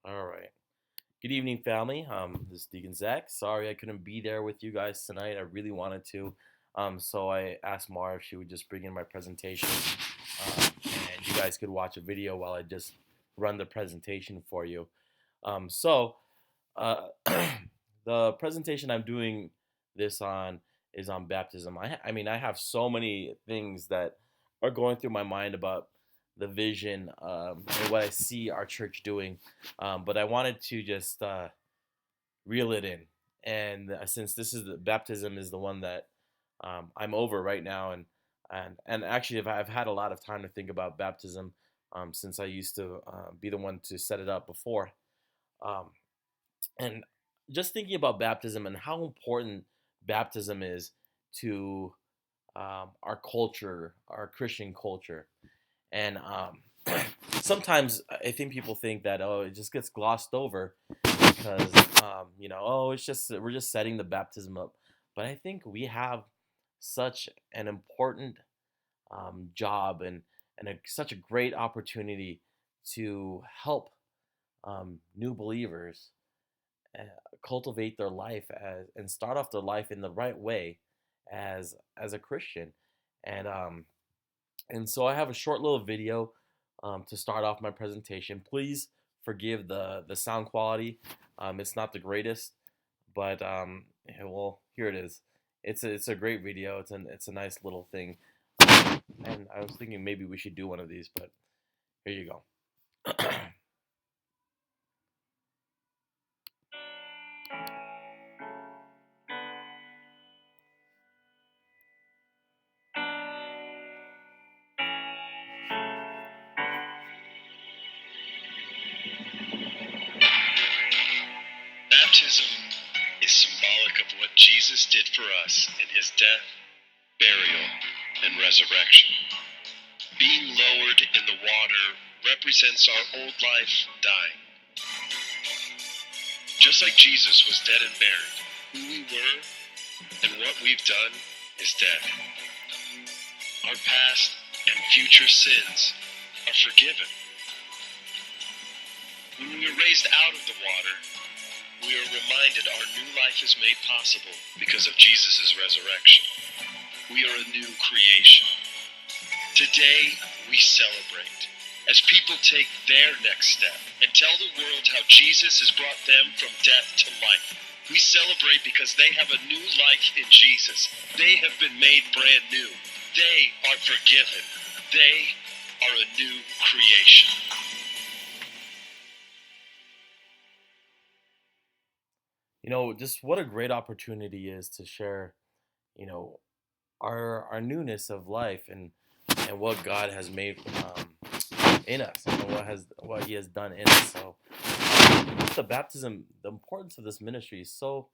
All right. Good evening, family. This is Deacon Zach. Sorry I couldn't be there with you guys tonight. I really wanted to. So I asked Mar if she would just bring in my presentation, and you guys could watch a video while I just run the presentation for you. So the presentation I'm doing this on is on baptism. I mean, I have so many things that are going through my mind about the vision and what I see our church doing, but I wanted to just reel it in. And since this is the baptism is the one that I'm over right now, and actually, I've had a lot of time to think about baptism since I used to be the one to set it up before. Um, and just thinking about baptism and how important baptism is to our culture, our Christian culture, and sometimes I think people think that it just gets glossed over because it's just we're just setting the baptism up, but I think we have such an important job and such a great opportunity to help new believers uh, cultivate their life and start off their life in the right way as a Christian. And and so I have a short little video to start off my presentation. Please forgive the sound quality. It's not the greatest, but yeah, well, here it is. It's a great video. It's a nice little thing. And I was thinking maybe we should do one of these, but here you go. Baptism is symbolic of what Jesus did for us in his death, burial, and resurrection. Being lowered in the water represents our old life dying. Just like Jesus was dead and buried, who we were and what we've done is dead. Our past and future sins are forgiven. When we are raised out of the water, we are reminded our new life is made possible because of Jesus' resurrection. We are a new creation. Today, we celebrate as people take their next step and tell the world how Jesus has brought them from death to life. We celebrate because they have a new life in Jesus. They have been made brand new. They are forgiven. They are a new creation. Just what a great opportunity is to share, you know, our newness of life and what God has made in us and what He has done in us. So the baptism, the importance of this ministry is so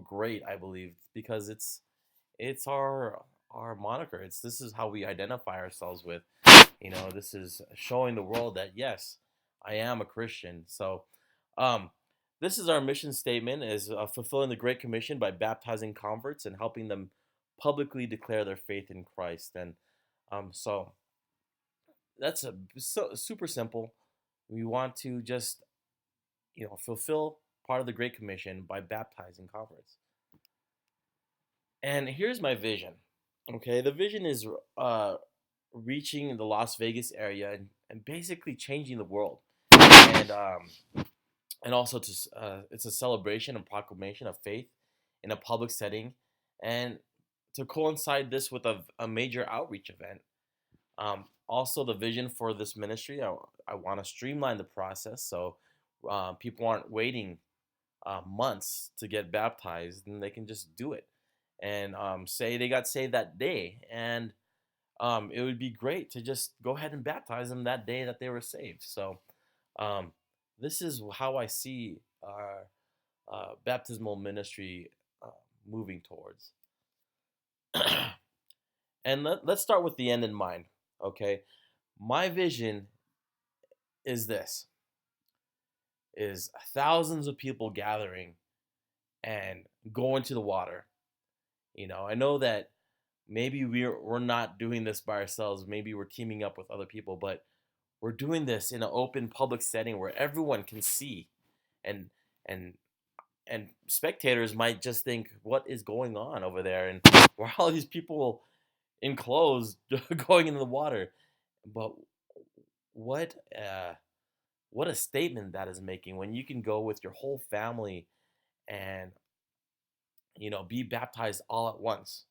great. I believe because it's our moniker. It's This is how we identify ourselves with. This is showing the world that yes, I am a Christian. So, um, this is our mission statement: is fulfilling the Great Commission by baptizing converts and helping them publicly declare their faith in Christ. And so that's super simple. We want to just fulfill part of the Great Commission by baptizing converts. And here's my vision. Okay, the vision is uh, reaching the Las Vegas area and basically changing the world. And also it's a celebration and proclamation of faith in a public setting, and to coincide this with a major outreach event. Also, the vision for this ministry, I want to streamline the process so people aren't waiting months to get baptized, and they can just do it and say they got saved that day. And it would be great to just go ahead and baptize them that day that they were saved. So um, this is how I see our baptismal ministry uh, moving towards. And let's start with the end in mind. Okay, my vision is this: is thousands of people gathering and going to the water. I know that maybe we're not doing this by ourselves. Maybe we're teaming up with other people, but we're doing this in an open public setting where everyone can see, and and and spectators might just think, what is going on over there, and where are all these people in clothes going into the water? But what what a statement that is making when you can go with your whole family and be baptized all at once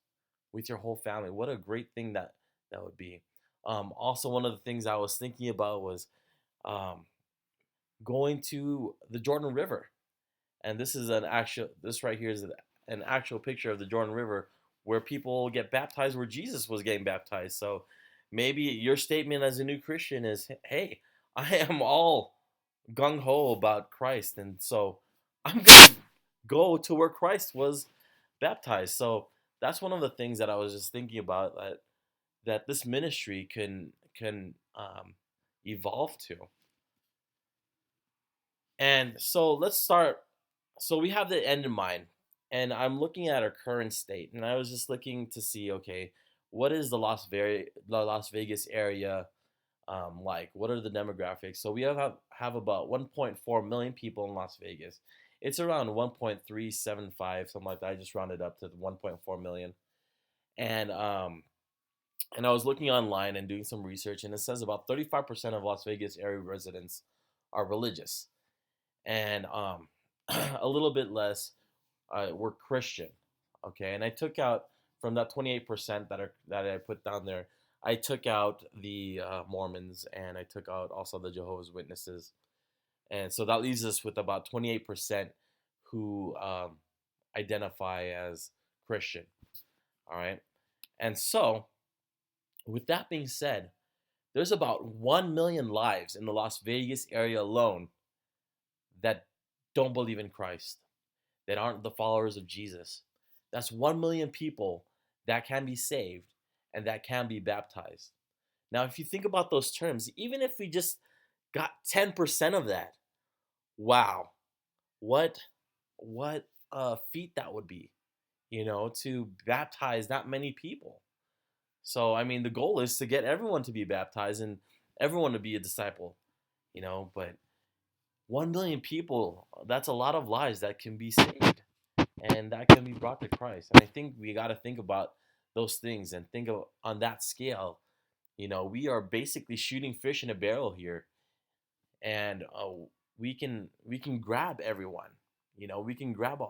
with your whole family. What a great thing that would be. Also, one of the things I was thinking about was um, going to the Jordan River, and this right here is an actual picture of the Jordan River where people get baptized, where Jesus was getting baptized. So maybe your statement as a new Christian is, hey, I am all gung ho about Christ, and so I'm gonna go to where Christ was baptized. So that's one of the things that I was just thinking about, that this ministry can evolve to. And so let's start. So we have the end in mind, and I'm looking at our current state, and I was just looking to see, okay, what is the Las Vegas area like? What are the demographics? So we have about 1.4 million people in Las Vegas. It's around 1.375, something like that. I just rounded up to 1.4 million, and I was looking online and doing some research, and it says about 35% of Las Vegas area residents are religious, and a little bit less were Christian. Okay, and I took out from that 28% that I put down there. I took out the Mormons, and I took out also the Jehovah's Witnesses, and so that leaves us with about 28% who identify as Christian. All right, and so with that being said, there's about 1 million lives in the Las Vegas area alone that don't believe in Christ, that aren't the followers of Jesus. That's 1 million people that can be saved and that can be baptized. Now, if you think about those terms, even if we just got 10% of that, wow, what what feat that would be, to baptize that many people. So, I mean, the goal is to get everyone to be baptized and everyone to be a disciple, but 1 million people, that's a lot of lives that can be saved and that can be brought to Christ. And I think we got to think about those things and think of on that scale. We are basically shooting fish in a barrel here, and we can grab everyone. We can grab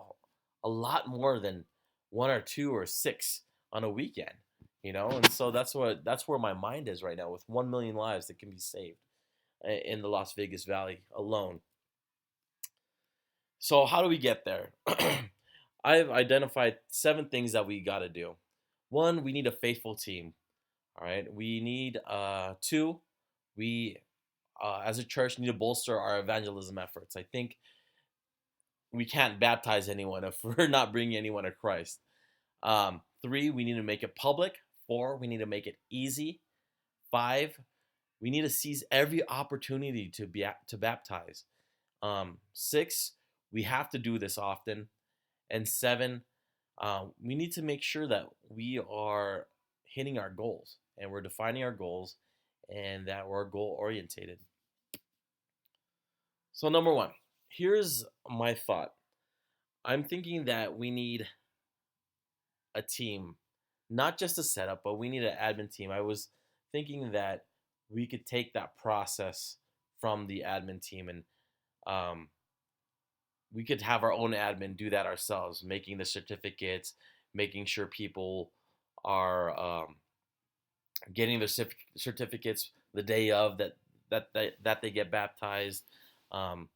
a lot more than one or two or six on a weekend. And so that's where my mind is right now, with 1 million lives that can be saved in the Las Vegas Valley alone. So how do we get there? I've identified 7 things that we got to do. One, we need a faithful team. All right. We need two. We as a church need to bolster our evangelism efforts. I think we can't baptize anyone if we're not bringing anyone to Christ. 3, we need to make it public. 4, we need to make it easy. 5, we need to seize every opportunity to baptize. 6, we have to do this often. And 7, we need to make sure that we are hitting our goals and we're defining our goals and that we're goal orientated. So, number 1, here's my thought. I'm thinking that we need a team, not just a setup, but we need an admin team. I was thinking that we could take that process from the admin team, and um, we could have our own admin do that ourselves, making the certificates, making sure people are getting their certificates the day of that they get baptized, um,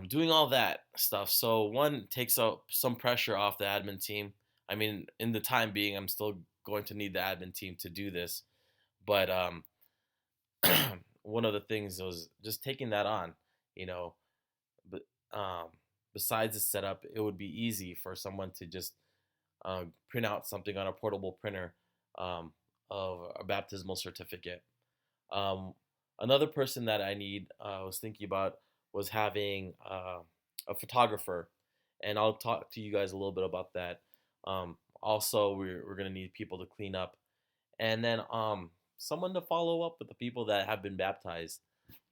doing all that stuff. So one takes up some pressure off the admin team. I mean, in the time being, I'm still going to need the admin team to do this, but one of the things was just taking that on, you know. But besides the setup, it would be easy for someone to just print out something on a portable printer um, of a baptismal certificate. Um, Another person that I was thinking about was having a photographer, and I'll talk to you guys a little bit about that. Also, we're gonna need people to clean up, and then someone to follow up with the people that have been baptized.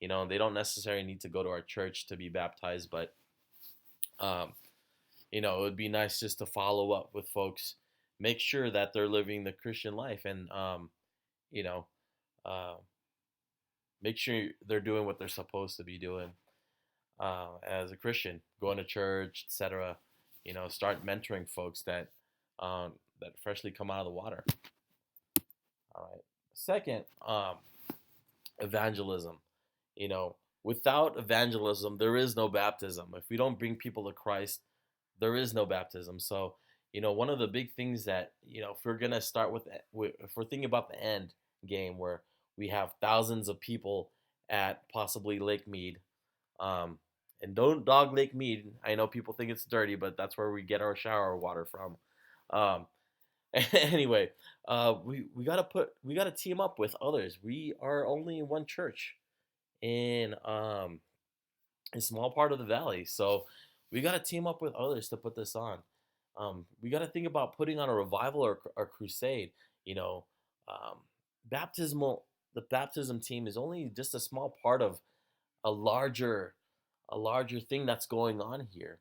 They don't necessarily need to go to our church to be baptized, but um, it would be nice just to follow up with folks, make sure that they're living the Christian life, and you know, uh, make sure they're doing what they're supposed to be doing as a Christian, going to church, etc. Start mentoring folks that freshly come out of the water. All right. Second, evangelism. You know, without evangelism, there is no baptism. If we don't bring people to Christ, there is no baptism. So, one of the big things that, if we're going to start if we're thinking about the end game where we have thousands of people at possibly Lake Mead, and don't dog Lake Mead. I know people think it's dirty, but that's where we get our shower water from. Um, anyway, we gotta team up with others. We are only in one church in a small part of the valley, so we gotta team up with others to put this on. We gotta think about putting on a revival or crusade. You know, um, baptismal the baptism team is only just a small part of a larger a larger thing that's going on here,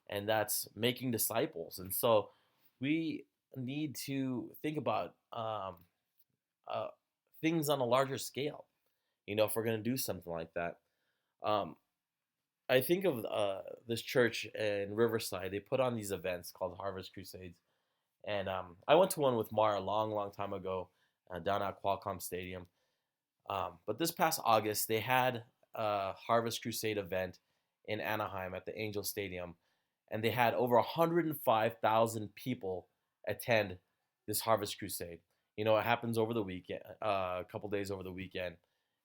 and that's making disciples. And so we need to think about uh, things on a larger scale. If we're going to do something like that, um, I think of this church in Riverside. They put on these events called Harvest Crusades, and I went to one with Mar a long, long time ago down at Qualcomm Stadium. But this past August, they had a Harvest Crusade event in Anaheim at the Angel Stadium, and they had over 105,000 people attend this Harvest Crusade. It happens over the weekend, a couple days over the weekend,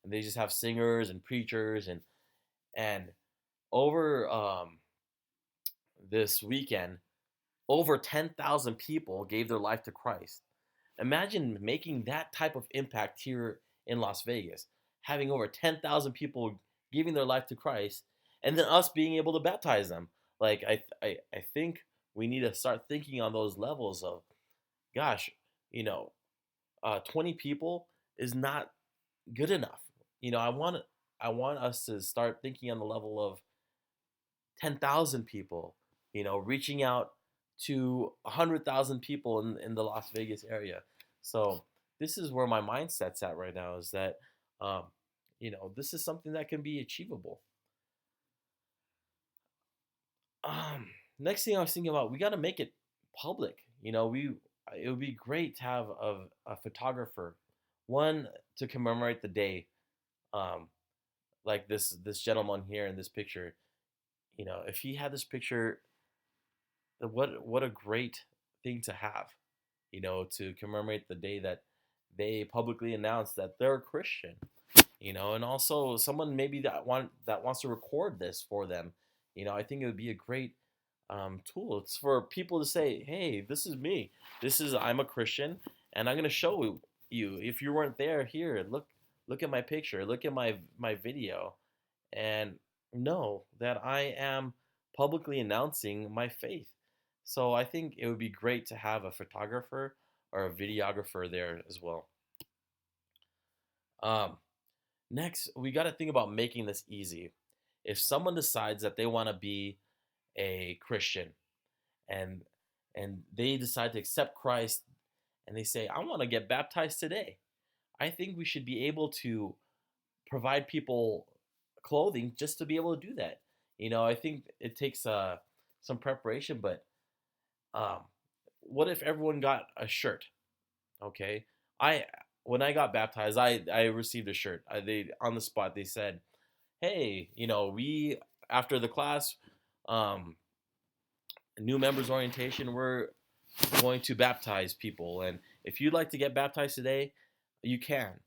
and they just have singers and preachers and over this weekend, over 10,000 people gave their life to Christ. Imagine making that type of impact here in Las Vegas, having over 10,000 people giving their life to Christ, and then us being able to baptize them. Like, I think we need to start thinking on those levels of, gosh, you know, 20 people is not good enough. I want us to start thinking on the level of 10,000 people, reaching out to 100,000 people in the Las Vegas area. So this is where my mindset's at right now, is that, um, this is something that can be achievable. Next thing I was thinking about, we got to make it public. It would be great to have a photographer, one to commemorate the day, um, like this gentleman here in this picture. If he had this picture, what a great thing to have, to commemorate the day that they publicly announced that they're a Christian, and also someone maybe that wants to record this for them. I think it would be a great tool. It's for people to say, "Hey, this is me. I'm a Christian, and I'm gonna show you. If you weren't there, here, look at my picture, look at my video, and know that I am publicly announcing my faith." So I think it would be great to have a photographer or a videographer there as well. Um, Next, we got to think about making this easy. If someone decides that they want to be a Christian, and they decide to accept Christ, and they say, "I want to get baptized today," I think we should be able to provide people clothing just to be able to do that. I think it takes some preparation, but um, what if everyone got a shirt? Okay, I when I got baptized, I received a shirt. They on the spot they said, "Hey, we after the class, um, new members orientation, we're going to baptize people, and if you'd like to get baptized today, you can."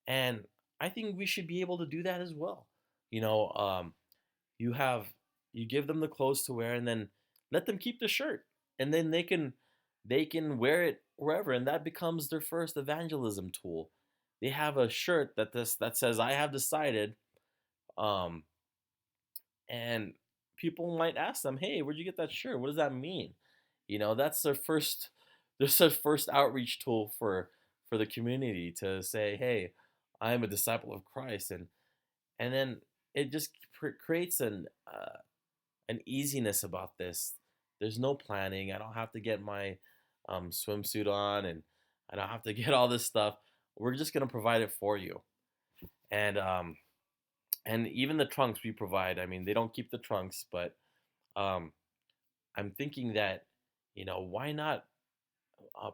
And I think we should be able to do that as well. You know, um, you have you give them the clothes to wear, and then let them keep the shirt, and then they can wear it wherever, and that becomes their first evangelism tool. They have a shirt that says, "I have decided," um, and people might ask them, "Hey, where'd you get that shirt? What does that mean?" That's their first outreach tool for the community to say, hey, I'm a disciple of Christ. And then it just creates an easiness about this. There's no planning. I don't have to get my swimsuit on, and I don't have to get all this stuff. We're just gonna provide it for you. And even the trunks we provide. I mean, they don't keep the trunks, but um, I'm thinking that, why not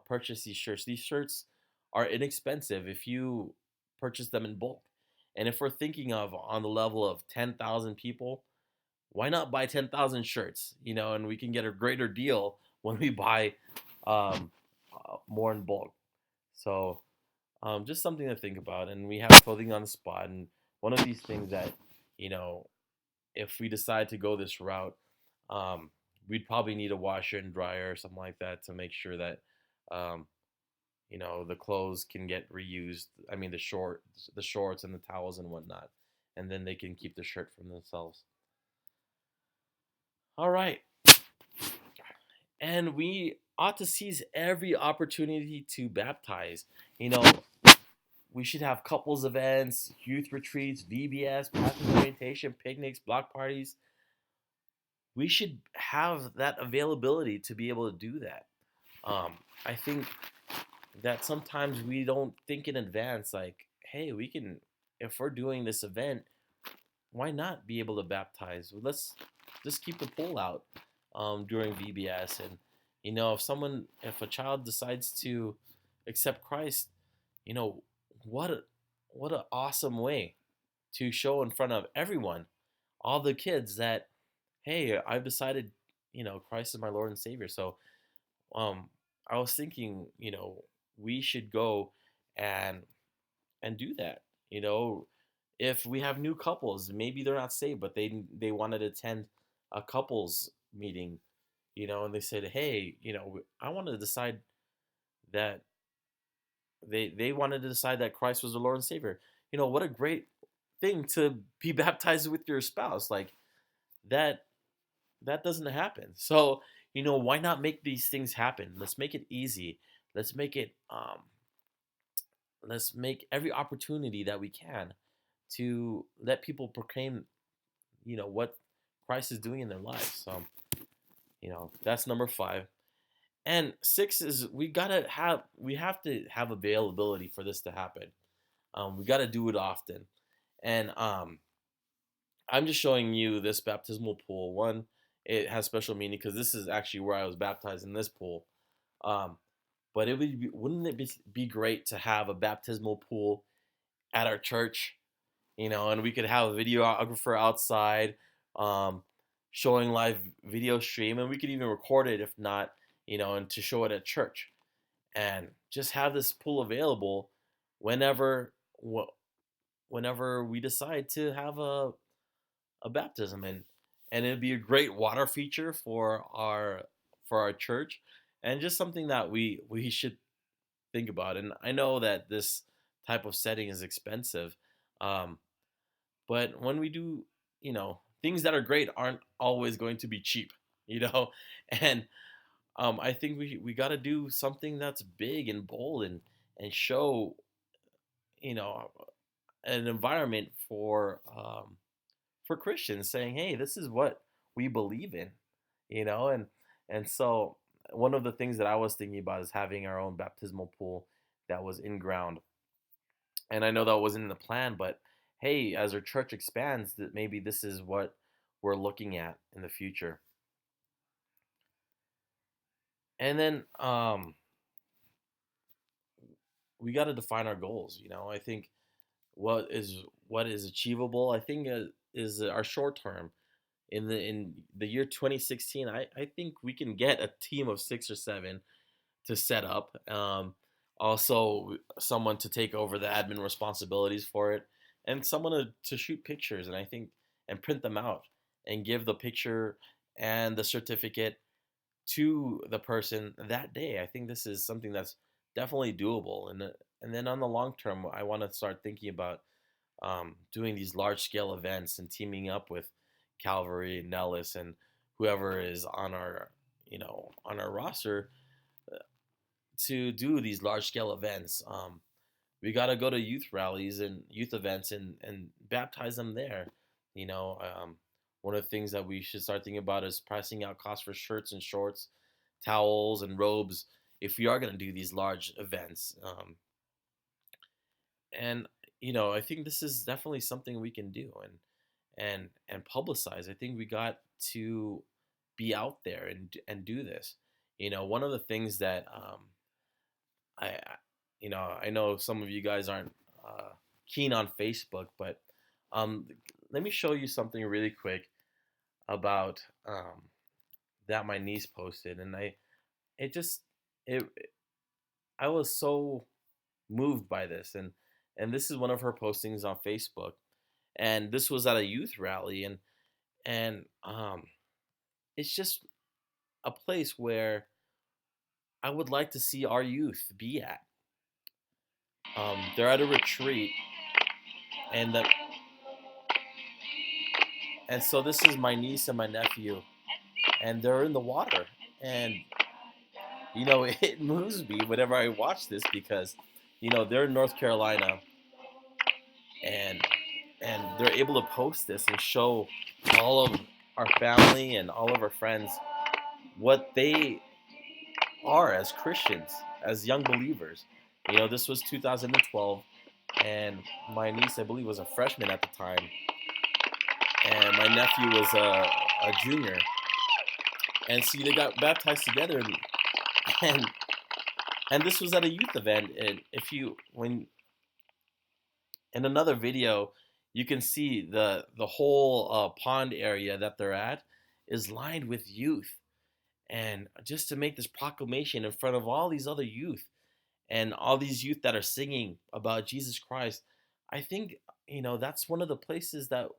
purchase these shirts? These shirts are inexpensive if you purchase them in bulk. And if we're thinking of on the level of 10,000 people, why not buy 10,000 shirts? And we can get a greater deal when we buy um, more in bulk. So just something to think about. And we have clothing on the spot. And one of these things that, you know, if we decide to go this route, um, we'd probably need a washer and dryer or something like that to make sure that um, the clothes can get reused. I mean, the shorts and the towels and whatnot, and then they can keep the shirt from themselves. All right, and we ought to seize every opportunity to baptize. You know, we should have couples events, youth retreats, VBS, baptism orientation, picnics, block parties. We should have that availability to be able to do that. I think that sometimes we don't think in advance, like, hey, we can, if we're doing this event, why not be able to baptize? Well, let's just keep the pool out during VBS. And, if a child decides to accept Christ, you know, what an awesome way to show in front of everyone, all the kids, that, hey, I've decided, Christ is my Lord and Savior. So um, I was thinking, we should go and do that. You know, if we have new couples, maybe they're not saved, but they wanted to attend a couples meeting, and they said, hey, I want to decide that they wanted to decide that Christ was the Lord and Savior. What a great thing to be baptized with your spouse. Like that that doesn't happen. So, why not make these things happen? Let's make it easy. Let's make it let's make every opportunity that we can to let people proclaim, what Christ is doing in their lives. So, that's number 5. And 6 is we have to have availability for this to happen. We got to do it often. And I'm just showing you this baptismal pool. One, it has special meaning because this is actually where I was baptized, in this pool. Um, but wouldn't it be great to have a baptismal pool at our church? And we could have a videographer outside, um, showing live video stream, and we could even record it if not, and to show it at church, and just have this pool available whenever whenever we decide to have a baptism. And it'd be a great water feature for our church, and just something that we should think about. And I know that this type of setting is expensive, um, but when we do, things that are great aren't always going to be cheap, and I think we got to do something that's big and bold, and show, you know an environment for Christians, saying, hey, this is what we believe in, and so one of the things that I was thinking about is having our own baptismal pool that was in ground. And I know that wasn't in the plan, but hey, as our church expands, that maybe this is what we're looking at in the future. And then we got to define our goals. I think what is achievable, I think, is our short term. In the year 2016, I think we can get a team of 6 or 7 to set up. Also, someone to take over the admin responsibilities for it, and someone to shoot pictures, and I think, and print them out, and give the picture and the certificate to the person that day. I think this is something that's definitely doable. And then on the long term, I want to start thinking about doing these large scale events and teaming up with Calvary, Nellis, and whoever is on our roster, to do these large scale events. We got to go to youth rallies and youth events and baptize them there. You know, one of the things that we should start thinking about is pricing out costs for shirts and shorts, towels and robes if we are going to do these large events. And I think this is definitely something we can do and publicize. I think we got to be out there and do this. One of the things that I I know some of you guys aren't keen on Facebook, but um, let me show you something really quick about that my niece posted, and it just it I was so moved by this, and this is one of her postings on Facebook, and this was at a youth rally, and it's just a place where I would like to see our youth be at. They're at a retreat, and that and so this is my niece and my nephew, and they're in the water, and it moves me whenever I watch this because they're in North Carolina, and they're able to post this and show all of our family and all of our friends what they are as Christians, as young believers. This was 2012, and my niece, I believe, was a freshman at the time, and my nephew was a junior. And see, they got baptized together, and and this was at a youth event. And if you when in another video, you can see the whole pond area that they're at is lined with youth, and just to make this proclamation in front of all these other youth and all these youth that are singing about Jesus Christ, I think that's one of the places that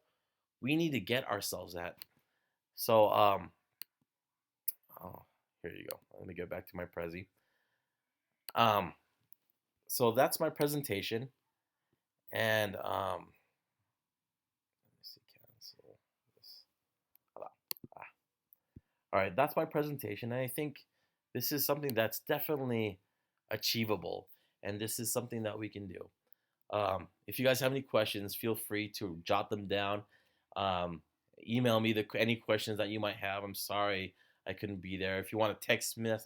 we need to get ourselves at. So oh, here you go. Let me get back to my prezi. Um, so that's my presentation, and let me see, cancel this. Ah. All right, that's my presentation, and I think this is something that's definitely achievable, and this is something that we can do. If you guys have any questions, feel free to jot them down. Um, Email me any questions that you might have. I'm sorry I couldn't be there. If you want to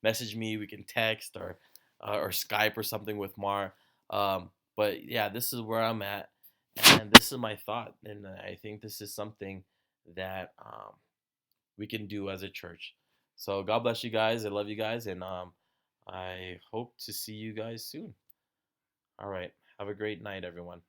message me, we can text or Skype or something with Mar. But yeah, this is where I'm at, and this is my thought, and I think this is something that we can do as a church. So God bless you guys. I love you guys, and I hope to see you guys soon. All right. Have a great night, everyone.